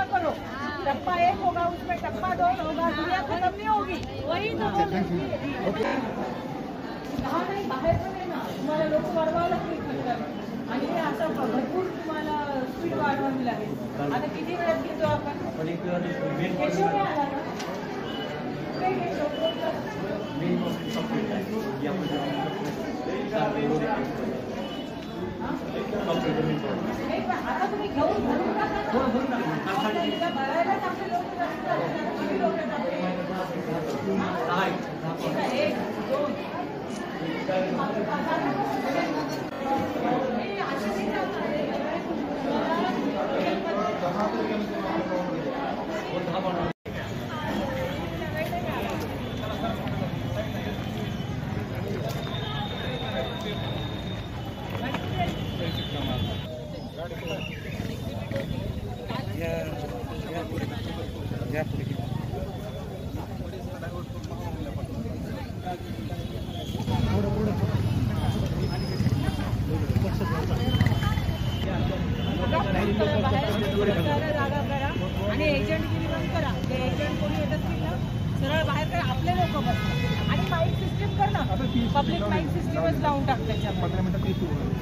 करो टप्पा 1 होगा, उसमें टप्पा 2 होगा, दुनिया खत्म नहीं होगी। वही तो हाँ नाही बाहेर पण आहे ना, तुम्हाला लोक वाढवावं लागतील आणि हे असं भरपूर तुम्हाला स्पीड वाढवावी लागेल। आता किती वेळात घेतो आपण? केशव नाही आला ना? आता तुम्ही घेऊन भरून टाका भरायलाच आपले लोक आणि एजंटगिरी बंद करा। ते एजंट कोणी येत असतील ना सरळ बाहेर करा, आपले लोक बसतात आणि माईक सिस्टीम कर ना, पब्लिक माईक सिस्टीमच लावून टाक त्याच्यामध्ये।